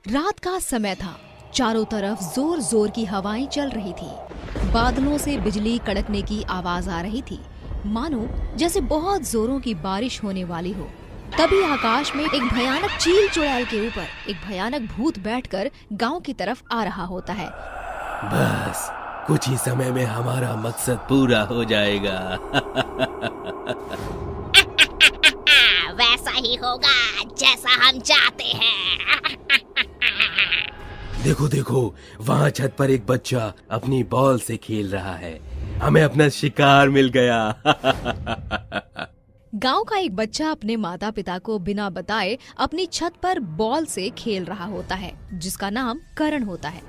रात का समय था। चारों तरफ जोर जोर की हवाएं चल रही थी। बादलों से बिजली कड़कने की आवाज आ रही थी, मानो जैसे बहुत जोरों की बारिश होने वाली हो। तभी आकाश में एक भयानक चील चुड़ैल के ऊपर एक भयानक भूत बैठकर गांव की तरफ आ रहा होता है। बस कुछ ही समय में हमारा मकसद पूरा हो जाएगा। वैसा ही होगा जैसा हम चाहते हैं। देखो देखो, वहाँ छत पर एक बच्चा अपनी बॉल से खेल रहा है। हमें अपना शिकार मिल गया। गांव का एक बच्चा अपने माता पिता को बिना बताए अपनी छत पर बॉल से खेल रहा होता है, जिसका नाम करण होता है।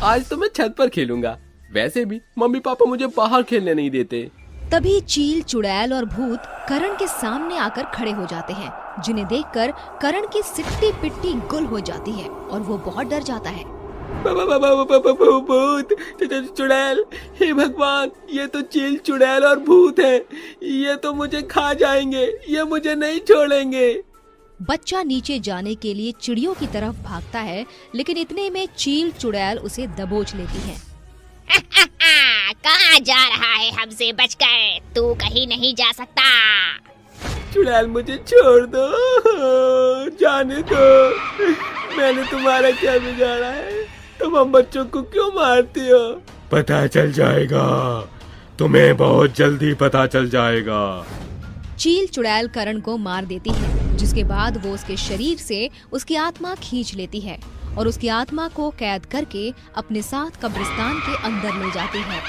आज तो मैं छत पर खेलूंगा। वैसे भी मम्मी पापा मुझे बाहर खेलने नहीं देते। तभी चील चुड़ैल और भूत करण के सामने आकर खड़े हो जाते हैं, जिन्हें देखकर करण की सिट्टी पिट्टी गुल हो जाती है और वो बहुत डर जाता है। भूत, चुड़ैल, हे भगवान, ये तो चील चुड़ैल और भूत है। ये तो मुझे खा जाएंगे, ये मुझे नहीं छोड़ेंगे। बच्चा नीचे जाने के लिए चिड़ियों की तरफ भागता है, लेकिन इतने में चील चुड़ैल उसे दबोच लेती है। कहाँ जा रहा है हमसे बचकर? तू कहीं नहीं जा सकता। चुड़ैल मुझे छोड़ दो, जाने दो। मैंने तुम्हारा क्या बिगाड़ा है? तुम हम बच्चों को क्यों मारती हो? पता चल जाएगा, तुम्हें बहुत जल्दी पता चल जाएगा। चील चुड़ैल करण को मार देती है, जिसके बाद वो उसके शरीर से उसकी आत्मा खींच लेती है और उसकी आत्मा को कैद करके अपने साथ कब्रिस्तान के अंदर ले जाती है।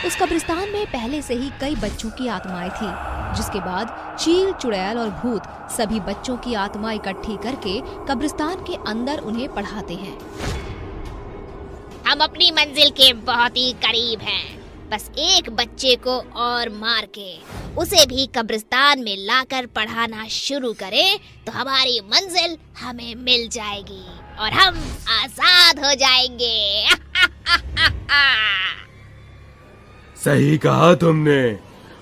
उस कब्रिस्तान में पहले से ही कई बच्चों की आत्माएं थी, जिसके बाद चील चुड़ैल और भूत सभी बच्चों की आत्मा इकट्ठी करके कब्रिस्तान के अंदर उन्हें पढ़ाते हैं। हम अपनी मंजिल के बहुत ही करीब हैं। बस एक बच्चे को और मार के उसे भी कब्रिस्तान में लाकर पढ़ाना शुरू करें तो हमारी मंजिल हमें मिल जाएगी और हम आजाद हो जाएंगे। सही कहा तुमने,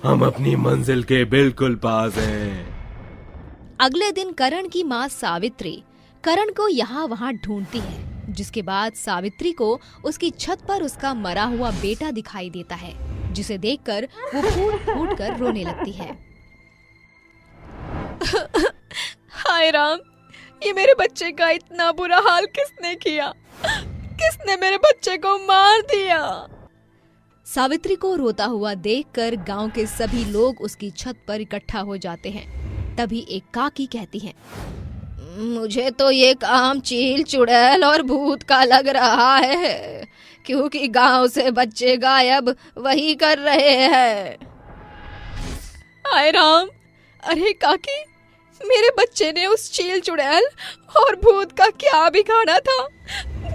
हम अपनी मंजिल के बिल्कुल पास हैं। अगले दिन करण की माँ सावित्री करण को यहाँ वहाँ ढूंढती है, जिसके बाद सावित्री को उसकी छत पर उसका मरा हुआ बेटा दिखाई देता है, जिसे देखकर वो फूट फूट कर रोने लगती है। हाय राम, ये मेरे बच्चे का इतना बुरा हाल किसने किया? किसने मेरे बच्चे को मार दिया? सावित्री को रोता हुआ देखकर गांव के सभी लोग उसकी छत पर इकट्ठा हो जाते हैं। तभी एक काकी कहती है, मुझे तो ये काम चील चुड़ैल और भूत का लग रहा है, क्योंकि गांव से बच्चे गायब वही कर रहे हैं। हाय राम, अरे काकी, मेरे बच्चे ने उस चील चुड़ैल और भूत का क्या बिगाड़ा था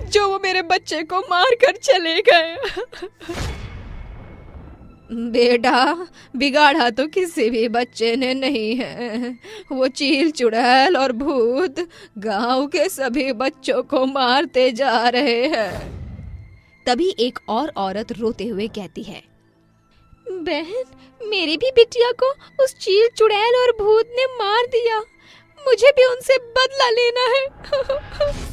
जो वो मेरे बच्चे को मार कर चले गए? बेटा, बिगाड़ा तो किसी भी बच्चे ने नहीं है। वो चील चुड़ैल और भूत गांव के सभी बच्चों को मारते जा रहे हैं। तभी एक और औरत रोते हुए कहती है, बहन, मेरी भी बिटिया को उस चील चुड़ैल और भूत ने मार दिया। मुझे भी उनसे बदला लेना है।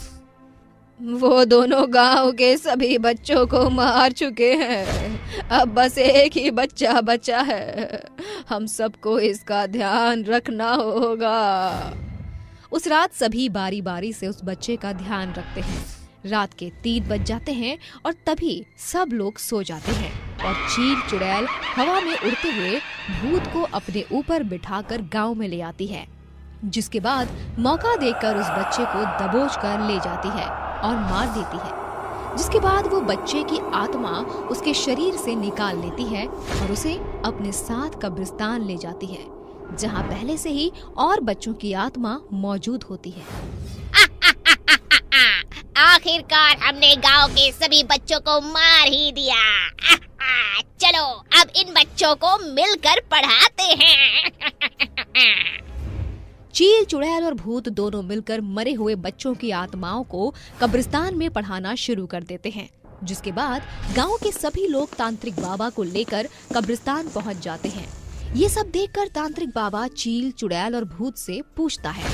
वो दोनों गांव के सभी बच्चों को मार चुके हैं। अब बस एक ही बच्चा बचा है। हम सबको इसका ध्यान रखना होगा। उस रात सभी बारी बारी से उस बच्चे का ध्यान रखते हैं। रात के 3 बज जाते हैं और तभी सब लोग सो जाते हैं और चील चुड़ैल हवा में उड़ते हुए भूत को अपने ऊपर बिठाकर गांव में ले आती है, जिसके बाद मौका देखकर उस बच्चे को दबोच कर ले जाती है और मार देती है। जिसके बाद वो बच्चे की आत्मा उसके शरीर से निकाल लेती है और उसे अपने साथ कब्रिस्तान ले जाती है, जहाँ पहले से ही और बच्चों की आत्मा मौजूद होती है। आखिरकार हमने गांव के सभी बच्चों को मार ही दिया। चलो अब इन बच्चों को मिलकर पढ़ाते हैं। चील चुड़ैल और भूत दोनों मिलकर मरे हुए बच्चों की आत्माओं को कब्रिस्तान में पढ़ाना शुरू कर देते हैं, जिसके बाद गांव के सभी लोग तांत्रिक बाबा को लेकर कब्रिस्तान पहुंच जाते हैं। ये सब देखकर तांत्रिक बाबा चील चुड़ैल और भूत से पूछता है,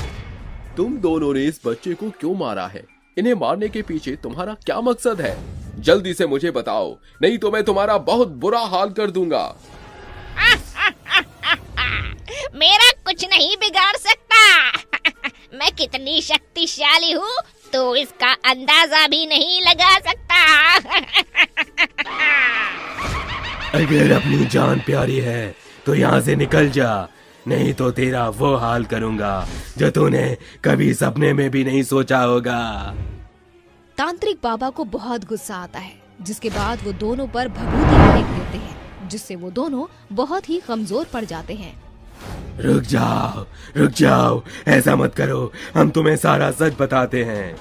तुम दोनों ने इस बच्चे को क्यों मारा है? इन्हें मारने के पीछे तुम्हारा क्या मकसद है? जल्दी से मुझे बताओ, नहीं तो मैं तुम्हारा बहुत बुरा हाल कर दूंगा। मेरा कुछ नहीं बिगाड़ सकता। मैं कितनी शक्तिशाली हूँ तो इसका अंदाजा भी नहीं लगा सकता। अगर अपनी जान प्यारी है तो यहाँ से निकल जा, नहीं तो तेरा वो हाल करूंगा जो तूने कभी सपने में भी नहीं सोचा होगा। तांत्रिक बाबा को बहुत गुस्सा आता है, जिसके बाद वो दोनों पर भभूति फेंक देते हैं, जिससे वो दोनों बहुत ही कमजोर पड़ जाते हैं। रुक जाओ, ऐसा मत करो, हम तुम्हें सारा सच बताते हैं।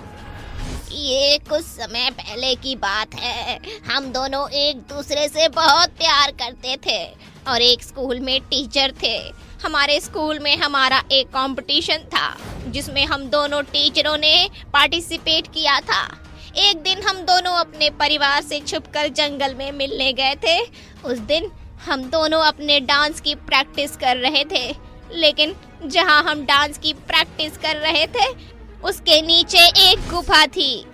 ये कुछ समय पहले की बात है। हम दोनों एक दूसरे से बहुत प्यार करते थे और एक स्कूल में टीचर थे। हमारे स्कूल में हमारा एक कंपटीशन था जिसमें हम दोनों टीचरों ने पार्टिसिपेट किया था। एक दिन हम दोनों अपने परिवार से छुपकर जंगल में मिलने गए थे। उस दिन हम दोनों अपने डांस की प्रैक्टिस कर रहे थे, लेकिन जहां हम डांस की प्रैक्टिस कर रहे थे उसके नीचे एक गुफा थी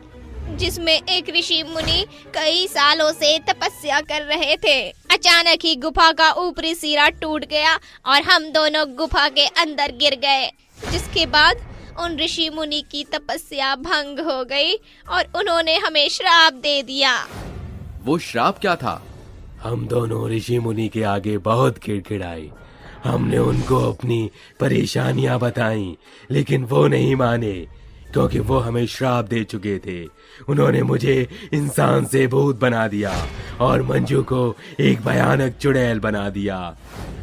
जिसमें एक ऋषि मुनि कई सालों से तपस्या कर रहे थे। अचानक ही गुफा का ऊपरी सिरा टूट गया और हम दोनों गुफा के अंदर गिर गए, जिसके बाद उन ऋषि मुनि की तपस्या भंग हो गई और उन्होंने हमें श्राप दे दिया। वो श्राप क्या था? हम दोनों ऋषि मुनि के आगे बहुत खिड़खिड़ाए। हमने उनको अपनी परेशानियां बताई, लेकिन वो नहीं माने क्योंकि वो हमें श्राप दे चुके थे। उन्होंने मुझे इंसान से भूत बना दिया और मंजू को एक भयानक चुड़ैल बना दिया।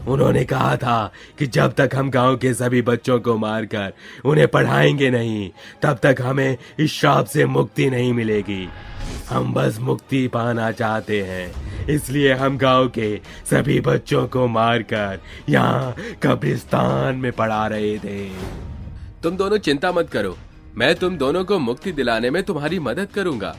उन्होंने कहा था कि जब तक हम गांव के सभी बच्चों को मारकर उन्हें पढ़ाएंगे नहीं, तब तक हमें इस श्राप से मुक्ति नहीं मिलेगी। हम बस मुक्ति पाना चाहते हैं, इसलिए हम गांव के सभी बच्चों को मारकर यहाँ कब्रिस्तान में पड़ा रहे थे। तुम दोनों चिंता मत करो, मैं तुम दोनों को मुक्ति दिलाने में तुम्हारी मदद करूंगा।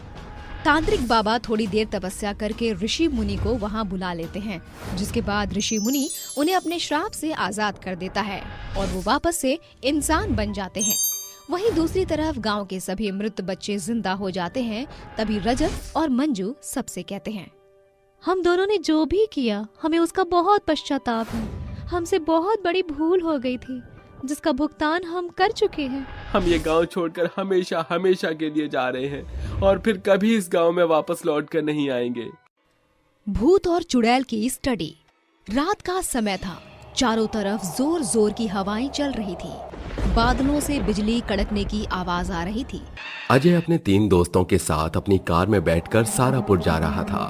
तांत्रिक बाबा थोड़ी देर तपस्या करके ऋषि मुनि को वहाँ बुला लेते हैं, जिसके बाद ऋषि मुनि उन्हें अपने श्राप से आजाद कर देता है और वो वापस से इंसान बन जाते हैं। वहीं दूसरी तरफ गांव के सभी मृत बच्चे जिंदा हो जाते हैं। तभी रजत और मंजू सबसे कहते हैं, हम दोनों ने जो भी किया हमें उसका बहुत पश्चाताप है। हमसे बहुत बड़ी भूल हो गई थी जिसका भुगतान हम कर चुके हैं। हम ये गांव छोड़कर हमेशा हमेशा के लिए जा रहे हैं और फिर कभी इस गांव में वापस लौट कर नहीं आएंगे। भूत और चुड़ैल की स्टडी। रात का समय था, चारों तरफ जोर जोर की हवाएं चल रही थी। बादलों से बिजली कड़कने की आवाज आ रही थी। अजय अपने 3 दोस्तों के साथ अपनी कार में बैठकर सारापुर जा रहा था।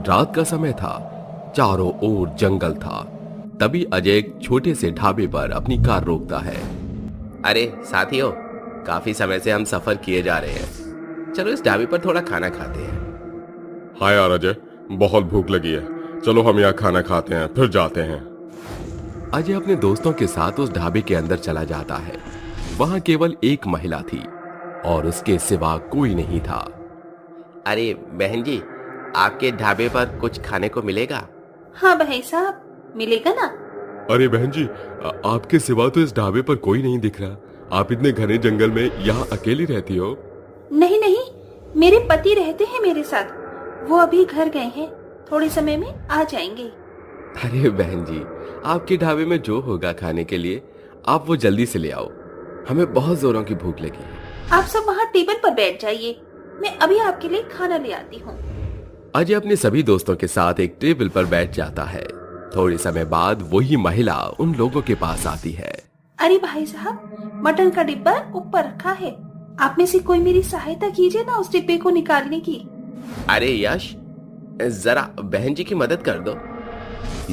रात का समय था, चारों ओर जंगल था। तभी अजय एक छोटे से ढाबे पर अपनी कार रोकता है। अरे साथियों, काफी समय से हम सफर किए जा रहे हैं, चलो इस ढाबे पर थोड़ा खाना खाते हैं। हाँ यार अजय, बहुत भूख लगी है, चलो हम यहाँ खाना खाते हैं फिर जाते हैं। अजय अपने दोस्तों के साथ उस ढाबे के अंदर चला जाता है। वहाँ केवल एक महिला थी और उसके सिवा कोई नहीं था। अरे बहन जी, आपके ढाबे पर कुछ खाने को मिलेगा? हाँ भाई साहब, मिलेगा ना। अरे बहन जी, आपके सिवा तो इस ढाबे पर कोई नहीं दिख रहा। आप इतने घने जंगल में यहाँ अकेली रहती हो? नहीं नहीं, मेरे पति रहते हैं मेरे साथ, वो अभी घर गए हैं, थोड़े समय में आ जाएंगे। अरे बहन जी, आपके ढाबे में जो होगा खाने के लिए आप वो जल्दी से ले आओ, हमें बहुत जोरों की भूख लगी है। आप सब वहाँ टेबल पर बैठ जाइए, मैं अभी आपके लिए खाना ले आती हूँ। अजय अपने सभी दोस्तों के साथ एक टेबल पर बैठ जाता है। थोड़े समय बाद वही महिला उन लोगों के पास आती है। अरे भाई साहब, मटन का डिब्बा ऊपर रखा है, आप में से कोई मेरी सहायता कीजिए ना उस डिब्बे को निकालने की। अरे यश, जरा बहन जी की मदद कर दो।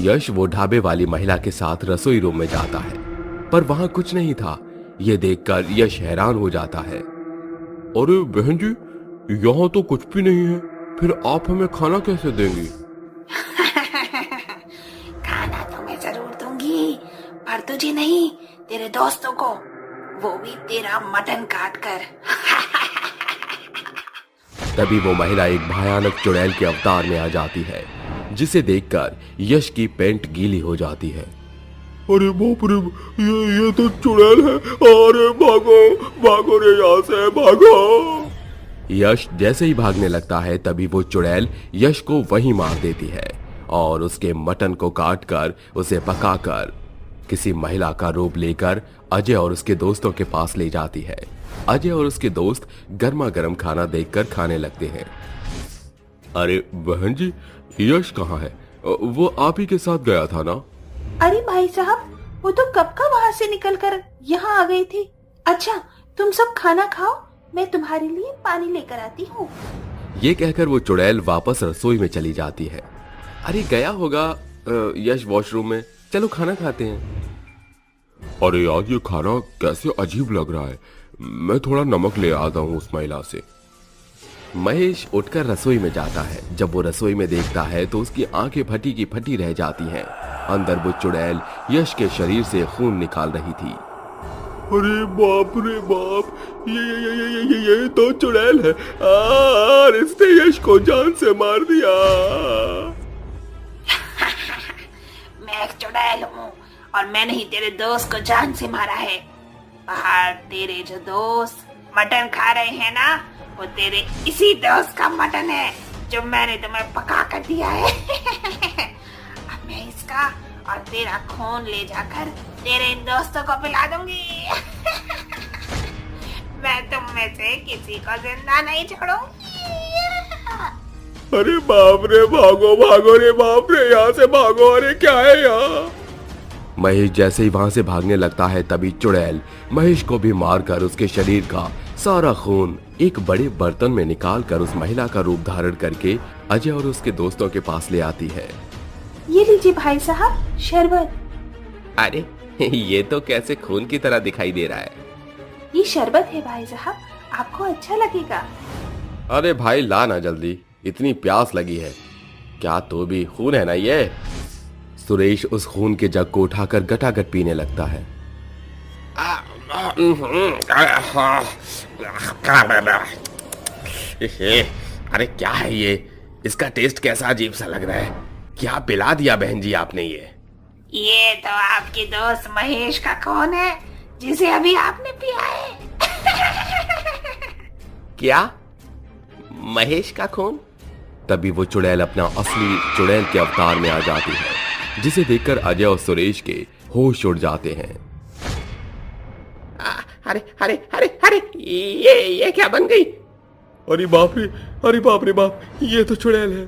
यश वो ढाबे वाली महिला के साथ रसोई रूम में जाता है, पर वहाँ कुछ नहीं था। ये देखकर यश हैरान हो जाता है। अरे बहन जी, यहाँ तो कुछ भी नहीं है, फिर आप हमें खाना कैसे देंगी? खाना तो मैं जरूर दूंगी, पर तुझे नहीं, तेरे दोस्तों को, वो भी तेरा मटन काट कर। तभी वो महिला एक भयानक चुड़ैल के अवतार में आ जाती है, जिसे देखकर यश की पैंट गीली हो जाती है। अरे बाप रे, ये तो चुड़ैल है। अरे भागो भागो रे, यहाँ से भागो। यश जैसे ही भागने लगता है तभी वो चुड़ैल यश को वहीं मार देती है और उसके मटन को काट कर उसे पकाकर किसी महिला का रूप लेकर अजय और उसके दोस्तों के पास ले जाती है। अजय और उसके दोस्त गर्मा गर्म खाना देखकर खाने लगते हैं। अरे बहन जी, यश कहाँ है? वो आप ही के साथ गया था ना? अरे भाई साहब, वो तो कब का वहाँ से निकलकर यहाँ आ गई थी। अच्छा, तुम सब खाना खाओ, मैं तुम्हारे लिए पानी लेकर आती हूँ। ये कहकर वो चुड़ैल वापस रसोई में चली जाती है। अरे गया होगा यश वॉशरूम में, चलो खाना खाते हैं। अरे यार, ये खाना कैसे अजीब लग रहा है, मैं थोड़ा नमक ले आता हूँ उस महिला से। महेश उठकर रसोई में जाता है। जब वो रसोई में देखता है तो उसकी आंखें फटी की फटी रह जाती हैं। अंदर वो चुड़ैल यश के शरीर से खून निकाल रही थी। अरे बाप रे बाप, ये तो चुड़ैल है और इसने यश को जान से मार दिया। मैं एक चुड़ैल हूँ और मैंने ही तेरे दोस्त को जान से मारा है। बाहर तेरे जो दोस्त मटन खा रहे हैं ना, वो तेरे इसी दोस्त का मटन है जो मैंने तुम्हें पका कर दिया है। अब मैं इसका और तेरा खून ले जाकर तेरे इन दोस्तों को पिला दूंगी। मैं तुम में से किसी को जिंदा नहीं छोड़ूंगी। अरे बाप रे, भागो भागो रे बाप रे, यहाँ से भागो। अरे क्या है यहाँ? महेश जैसे ही वहां से भागने लगता है तभी चुड़ैल महेश को भी मारकर उसके शरीर का सारा खून एक बड़े बर्तन में निकालकर उस महिला का रूप धारण करके अजय और उसके दोस्तों के पास ले आती है। ये लीजिए भाई साहब, शरबत। अरे ये तो कैसे खून की तरह दिखाई दे रहा है। ये शरबत है भाई साहब, आपको अच्छा लगेगा। अरे भाई ला ना जल्दी, इतनी प्यास लगी है। क्या तो भी खून है ना ये? सुरेश उस खून के जग को उठाकर गटागट पीने लगता है। अरे क्या है ये? इसका टेस्ट कैसा अजीब सा लग रहा है। क्या पिला दिया बहन जी आपने ये तो आपके दोस्त महेश का खून है जिसे अभी आपने पिया है। क्या? महेश का खून? तभी वो चुड़ैल अपना असली चुड़ैल के अवतार में आ जाती है, जिसे देखकर अजय और सुरेश के होश उड़ जाते हैं। अरे अरे अरे अरे, ये क्या बन गई? अरे बाप रे, अरे बाप रे बाप, ये तो चुड़ैल है।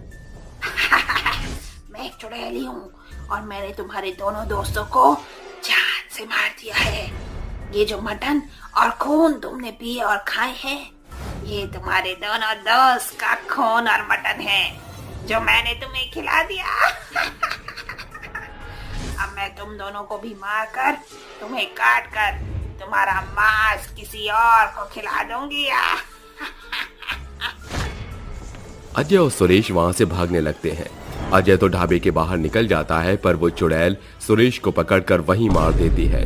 मैं एक चुड़ैल ही हूँ और मैंने तुम्हारे दोनों दोस्तों को जान से मार दिया है। ये जो मटन और खून तुमने पिए और खाए हैं, ये तुम्हारे दोनों दोस्त का खून और मटन है जो मैंने तुम्हें खिला दिया। अब मैं तुम दोनों को भी मार कर, तुम्हें काट कर तुम्हारा मांस किसी और को खिला दूंगी। अजय और सुरेश वहां से भागने लगते हैं। अजय तो ढाबे के बाहर निकल जाता है, पर वो चुड़ैल सुरेश को पकड़कर वहीं मार देती है।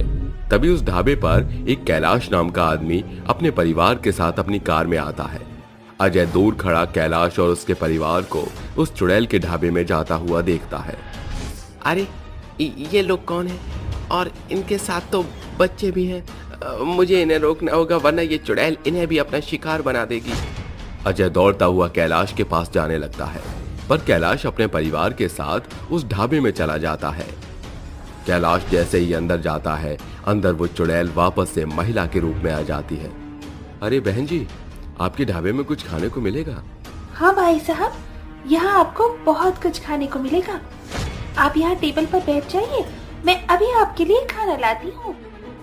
तभी उस ढाबे पर एक कैलाश नाम का आदमी अपने परिवार के साथ अपनी कार में आता है। अजय दूर खड़ा कैलाश और उसके परिवार को उस चुड़ैल के ढाबे में जाता हुआ देखता है। अरे ये लोग कौन हैं? और इनके साथ तो बच्चे भी हैं। मुझे इन्हें रोकना होगा वरना ये चुड़ैल इन्हें भी अपना शिकार बना देगी। अजय दौड़ता हुआ कैलाश के पास जाने लगता है, पर कैलाश अपने परिवार के साथ उस ढाबे में चला जाता है। कैलाश जैसे ही अंदर जाता है, अंदर वो चुड़ैल वापस से महिला के रूप में आ जाती है। अरे बहन जी, आपके ढाबे में कुछ खाने को मिलेगा? हाँ भाई साहब, यहाँ आपको बहुत कुछ खाने को मिलेगा। आप यहाँ टेबल पर बैठ जाइए, मैं अभी आपके लिए खाना लाती हूँ।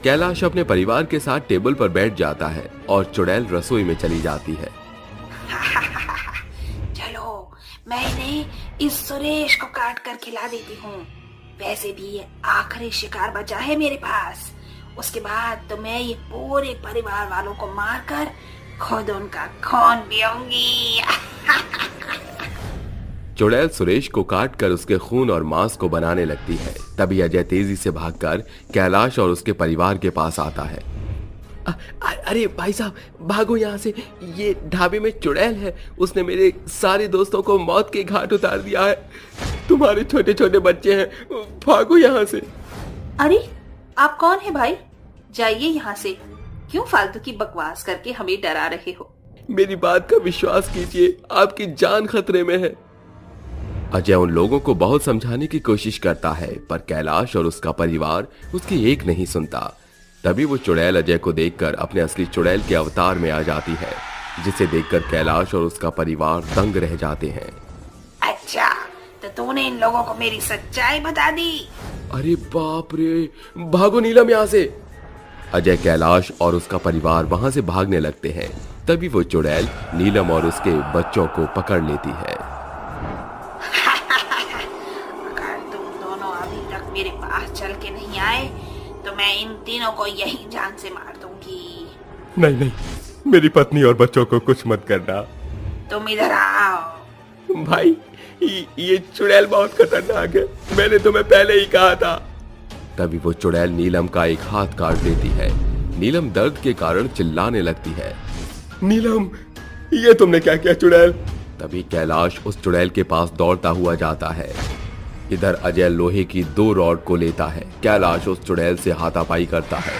कैलाश अपने परिवार के साथ टेबल पर बैठ जाता है और चुड़ैल रसोई में चली जाती है। चलो, मैं इन्हें इस सुरेश को काट कर खिला देती हूँ। वैसे भी ये आखिरी शिकार बचा है मेरे पास। उसके बाद तो मैं ये पूरे परिवार वालों को मारकर खुद उनका खून पीऊंगी। चुड़ैल सुरेश को काटकर उसके खून और मांस को बनाने लगती है। तभी अजय तेजी से भागकर कैलाश और उसके परिवार के पास आता है। अरे भाई साहब, भागो यहाँ से, ये ढाबे में चुड़ैल है। उसने मेरे सारे दोस्तों को मौत के घाट उतार दिया है। तुम्हारे छोटे छोटे बच्चे हैं, भागो यहाँ से। अरे आप कौन है भाई? जाइए यहाँ से। क्यों फालतू की बकवास करके हमें डरा रहे हो? मेरी बात का विश्वास कीजिए, आपकी जान खतरे में है। अजय उन लोगों को बहुत समझाने की कोशिश करता है, पर कैलाश और उसका परिवार उसकी एक नहीं सुनता। तभी वो चुड़ैल अजय को देखकर अपने असली चुड़ैल के अवतार में आ जाती है, जिसे देखकर कैलाश और उसका परिवार दंग रह जाते हैं। अच्छा, तो तूने इन लोगों को मेरी सच्चाई बता दी? अरे बाप रे, भागो नीलम यहाँ से। अजय, कैलाश और उसका परिवार वहां से भागने लगते हैं। तभी वो चुड़ैल नीलम और उसके बच्चों को पकड़ लेती है। अगर तुम दोनों अभी तक मेरे पास चल के नहीं आए तो मैं इन तीनों को यही जान से मार दूंगी। नहीं नहीं, मेरी पत्नी और बच्चों को कुछ मत करना। तुम इधर आओ। भाई, ये चुड़ैल बहुत खतरनाक है, मैंने तुम्हें पहले ही कहा था। तभी वो चुड़ैल नीलम का एक हाथ काट देती है। नीलम दर्द के कारण चिल्लाने लगती है। नीलम, ये तुमने क्या किया चुड़ैल? तभी कैलाश उस चुड़ैल के पास दौड़ता हुआ जाता है। इधर अजय लोहे की 2 रॉड को लेता है। कैलाश उस चुड़ैल से हाथापाई करता है।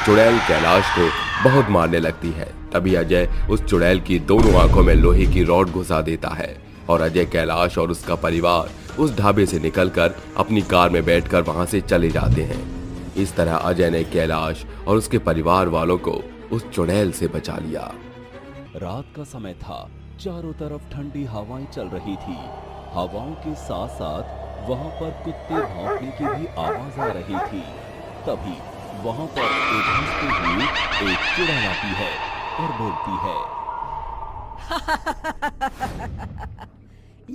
चुड़ैल कैलाश को बहुत मारने लगती है। तभी अजय उस चुड़ैल की दोनों आंखों में लोहे की रॉड घुसा देता है और अजय, कैलाश और उसका परिवार उस ढाबे से निकलकर अपनी कार में बैठकर वहां से चले जाते हैं। इस तरह अजय ने कैलाश और उसके परिवार वालों को उस चुड़ैल से बचा लिया। रात का समय था, चारों तरफ ठंडी हवाएं चल रही थी। हवाओं के साथ साथ वहां पर कुत्ते भौंकने की भी आवाज आ रही थी। तभी वहां पर एक हंसती हुई एक चुड़ैल आती है और बोलती है,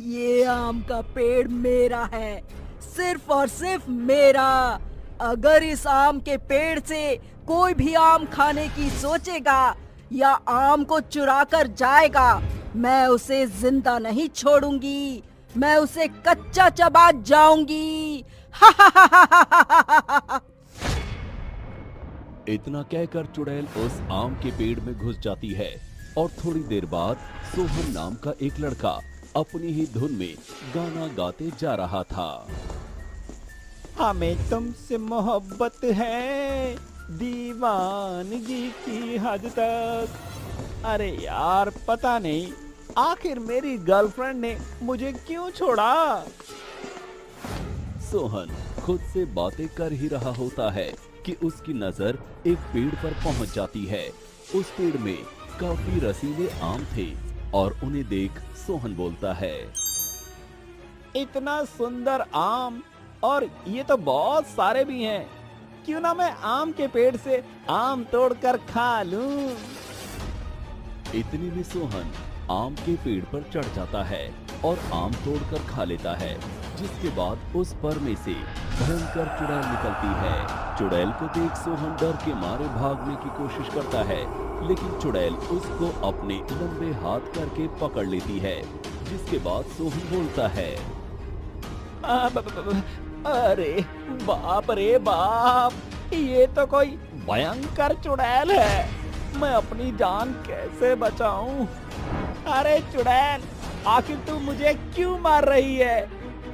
ये आम का पेड़ मेरा है, सिर्फ और सिर्फ मेरा। अगर इस आम के पेड़ से कोई भी आम खाने की सोचेगा या आम को चुरा कर जाएगा, मैं उसे जिंदा नहीं छोड़ूंगी, मैं उसे कच्चा चबा जाऊंगी। इतना कहकर चुड़ैल उस आम के पेड़ में घुस जाती है और थोड़ी देर बाद सोहन नाम का एक लड़का अपनी ही धुन में गाना गाते जा रहा था। हमें तुमसे मोहब्बत है दीवानगी की हद तक। अरे यार, पता नहीं आखिर मेरी गर्लफ्रेंड ने मुझे क्यों छोड़ा। सोहन खुद से बातें कर ही रहा होता है कि उसकी नजर एक पेड़ पर पहुंच जाती है। उस पेड़ में काफी रसीले आम थे और उन्हें देख सोहन बोलता है, इतना सुंदर आम, और ये तो बहुत सारे भी हैं, क्यों ना मैं आम के पेड़ से आम तोड़कर खा लूं। इतने में सोहन आम के पेड़ पर चढ़ जाता है और आम तोड़कर खा लेता है, जिसके बाद उस पर में से भयंकर चुड़ैल निकलती है। चुड़ैल को देख सोहन डर के मारे भागने की कोशिश करता है, लेकिन चुड़ैल उसको अपने लंबे हाथ करके पकड़ लेती है, जिसके बाद सोहन बोलता है, अरे बाप रे बाप, ये तो कोई भयंकर चुड़ैल है, मैं अपनी जान कैसे बचाऊं। अरे चुड़ैल, आखिर तू मुझे क्यों मार रही है?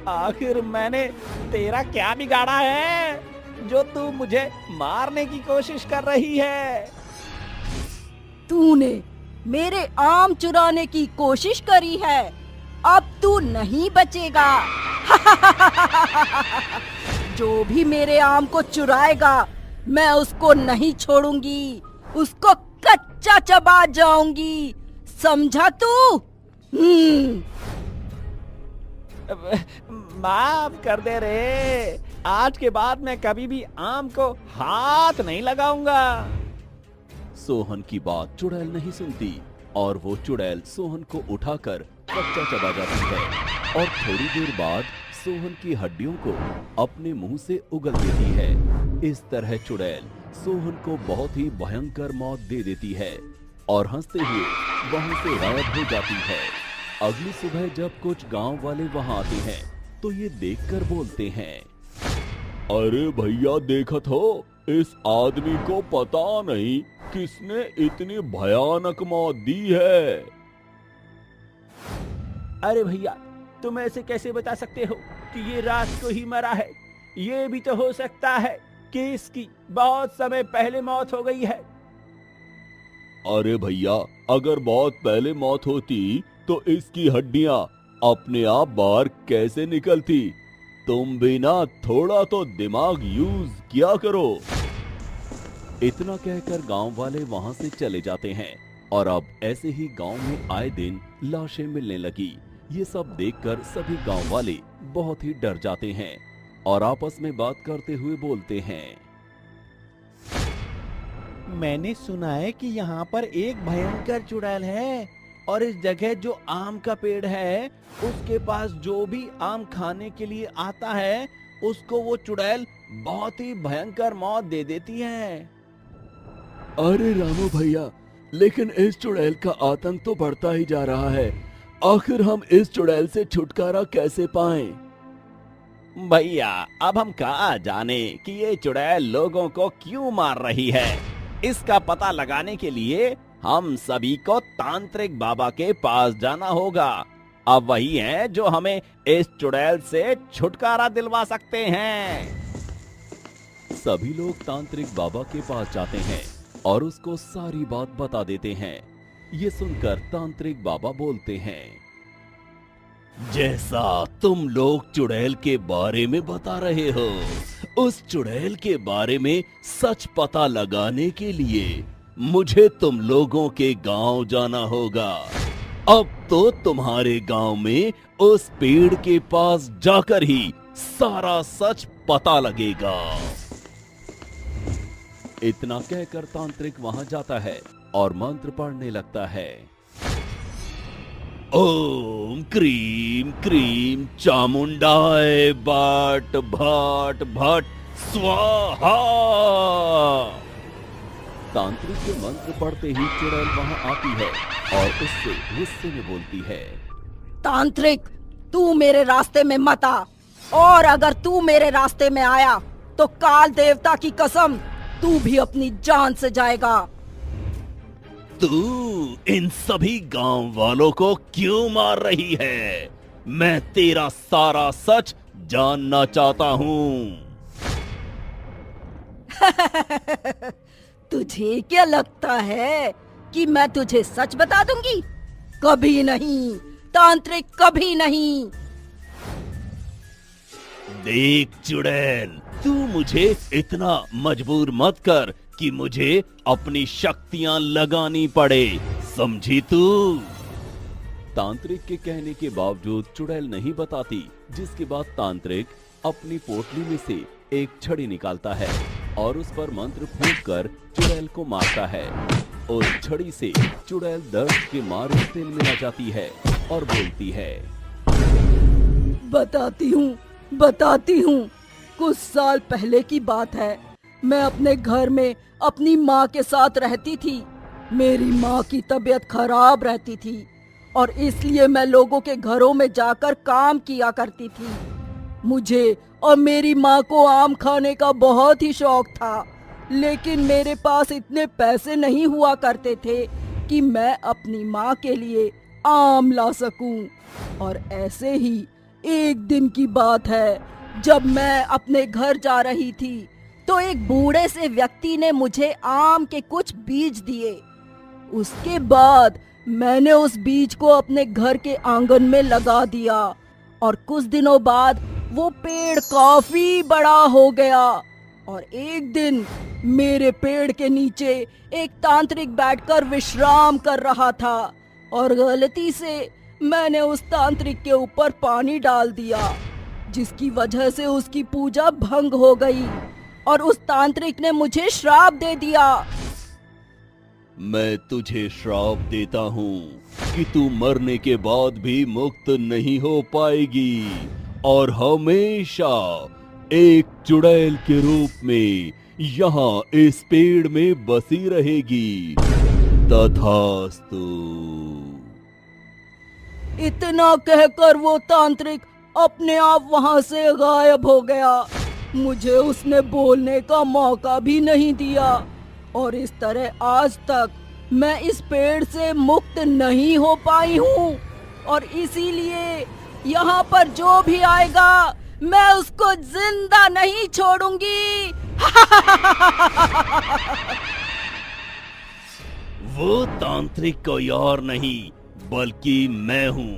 आखिर मैंने तेरा क्या बिगाड़ा है जो तू मुझे मारने की कोशिश कर रही है? तूने मेरे आम चुराने की कोशिश करी है, अब तू नहीं बचेगा। जो भी मेरे आम को चुराएगा, मैं उसको नहीं छोड़ूंगी, उसको कच्चा चबा जाऊंगी, समझा तू? माफ कर दे रे, आज के बाद मैं कभी भी आम को हाथ नहीं लगाऊंगा। सोहन की बात चुड़ैल नहीं सुनती और वो चुड़ैल सोहन को उठाकर कच्चा चबा जाती है और थोड़ी देर बाद सोहन की हड्डियों को अपने मुंह से उगल देती है। इस तरह चुड़ैल सोहन को बहुत ही भयंकर मौत दे देती है और हंसते हुए वहां से गायब हो जाती है। अगली सुबह जब कुछ गांव वाले वहां आते हैं तो ये देखकर बोलते हैं, अरे भैया देखत हो, इस आदमी को पता नहीं किसने इतनी भयानक मौत दी है। अरे भैया, तुम ऐसे कैसे बता सकते हो कि ये रात को ही मरा है? ये भी तो हो सकता है कि इसकी बहुत समय पहले मौत हो गई है। अरे भैया, अगर बहुत पहले मौत होती तो इसकी हड्डियां अपने आप बाहर कैसे निकलती? तुम भी ना थोड़ा तो दिमाग यूज किया करो। इतना कहकर गांव वाले वहां से चले जाते हैं और अब ऐसे ही गांव में आए दिन लाशें मिलने लगी। ये सब देखकर सभी गांव वाले बहुत ही डर जाते हैं और आपस में बात करते हुए बोलते हैं, मैंने सुना है कि यहाँ पर एक भयंकर चुड़ैल है और इस जगह जो आम का पेड़ है उसके पास जो भी आम खाने के लिए आता है उसको वो चुड़ैल बहुत ही भयंकर मौत दे देती है। अरे रामू भैया, लेकिन इस चुड़ैल का आतंक तो बढ़ता ही जा रहा है। आखिर हम इस चुड़ैल से छुटकारा कैसे पाएं? भैया, अब हम कहाँ जाने कि ये चुड़ैल लोगों को क्यों मार रही है। इसका पता लगाने के लिए हम सभी को तांत्रिक बाबा के पास जाना होगा। अब वही है जो हमें इस चुड़ैल से छुटकारा दिलवा सकते हैं। सभी लोग तांत्रिक बाबा के पास जाते हैं और उसको सारी बात बता देते हैं। ये सुनकर तांत्रिक बाबा बोलते हैं, जैसा तुम लोग चुड़ैल के बारे में बता रहे हो, उस चुड़ैल के बारे में सच पता लगाने के लिए मुझे तुम लोगों के गांव जाना होगा। अब तो तुम्हारे गांव में उस पेड़ के पास जाकर ही सारा सच पता लगेगा। इतना कहकर तांत्रिक वहां जाता है और मंत्र पढ़ने लगता है। ओम क्रीम क्रीम चामुंडाय बाट भाट भट स्वाहा। तांत्रिक के मंत्र पढ़ते ही चुड़ैल वहां आती है और उससे गुस्से में बोलती है, तांत्रिक, तू मेरे रास्ते में मत आ, और अगर तू मेरे रास्ते में आया तो काल देवता की कसम, तू भी अपनी जान से जाएगा। तू इन सभी गांव वालों को क्यों मार रही है? मैं तेरा सारा सच जानना चाहता हूँ। तुझे क्या लगता है कि मैं तुझे सच बता दूंगी? कभी नहीं तांत्रिक, कभी नहीं। देख चुड़ैल, तू मुझे इतना मजबूर मत कर कि मुझे अपनी शक्तियां लगानी पड़े, समझी तू? तांत्रिक के कहने के बावजूद चुड़ैल नहीं बताती, जिसके बाद तांत्रिक अपनी पोटली में से एक छड़ी निकालता है और उस पर मंत्र फूंककर चुड़ैल को मारता है। उस छड़ी से चुड़ैल दर्द के मारे तिल मिला जाती है और बोलती है, बताती हूँ। कुछ साल पहले की बात है। मैं अपने घर में अपनी माँ के साथ रहती थी। मेरी माँ की तबीयत खराब रहती थी और इसलिए मैं लोगों के घरों में जाकर काम किया करती थी। मुझे और मेरी माँ को आम खाने का बहुत ही शौक था, लेकिन मेरे पास इतने पैसे नहीं हुआ करते थे कि मैं अपनी माँ के लिए आम ला सकूं। और ऐसे ही एक दिन की बात है, जब मैं अपने घर जा रही थी तो एक बूढ़े से व्यक्ति ने मुझे आम के कुछ बीज दिए। उसके बाद मैंने उस बीज को अपने घर के आंगन में लगा दिया और कुछ दिनों बाद वो पेड़ काफी बड़ा हो गया। और एक दिन मेरे पेड़ के नीचे एक तांत्रिक बैठकर विश्राम कर रहा था और गलती से मैंने उस तांत्रिक के ऊपर पानी डाल दिया, जिसकी वजह से उसकी पूजा भंग हो गई और उस तांत्रिक ने मुझे श्राप दे दिया। मैं तुझे श्राप देता हूँ कि तू मरने के बाद भी मुक्त नहीं हो पाएगी और हमेशा एक चुड़ैल के रूप में यहाँ इस पेड़ में बसी रहेगी। तथास्तु। इतना कहकर वो तांत्रिक अपने आप वहां से गायब हो गया। मुझे उसने बोलने का मौका भी नहीं दिया और इस तरह आज तक मैं इस पेड़ से मुक्त नहीं हो पाई हूँ और इसीलिए यहाँ पर जो भी आएगा मैं उसको जिंदा नहीं छोड़ूंगी। वो तांत्रिक कोई और नहीं बल्कि मैं हूँ।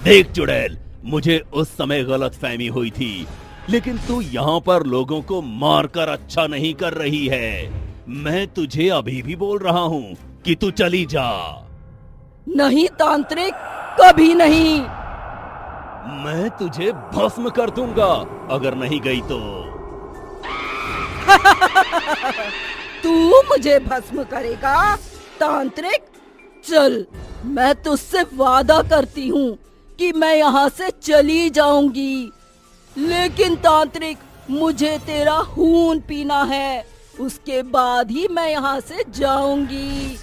देख चुड़ैल, मुझे उस समय गलतफहमी हुई थी, लेकिन तू यहाँ पर लोगों को मारकर अच्छा नहीं कर रही है। मैं तुझे अभी भी बोल रहा हूँ कि तू चली जा। नहीं तांत्रिक, कभी नहीं। मैं तुझे भस्म कर दूंगा अगर नहीं गई तो। तू मुझे भस्म करेगा तांत्रिक? चल, मैं तुझसे वादा करती हूँ कि मैं यहाँ से चली जाऊंगी, लेकिन तांत्रिक मुझे तेरा खून पीना है, उसके बाद ही मैं यहाँ से जाऊंगी।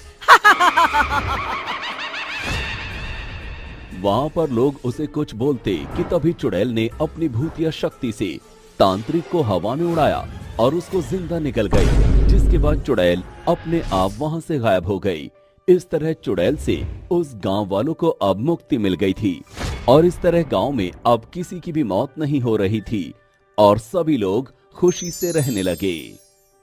वहाँ पर लोग उसे कुछ बोलते कि तभी चुड़ैल ने अपनी भूतिया शक्ति से तांत्रिक को हवा में उड़ाया और उसको जिंदा निकल गई, जिसके बाद चुड़ैल अपने आप वहाँ से गायब हो गई। इस तरह चुड़ैल से उस गांव वालों को अब मुक्ति मिल गई थी और इस तरह गांव में अब किसी की भी मौत नहीं हो रही थी और सभी लोग खुशी से रहने लगे।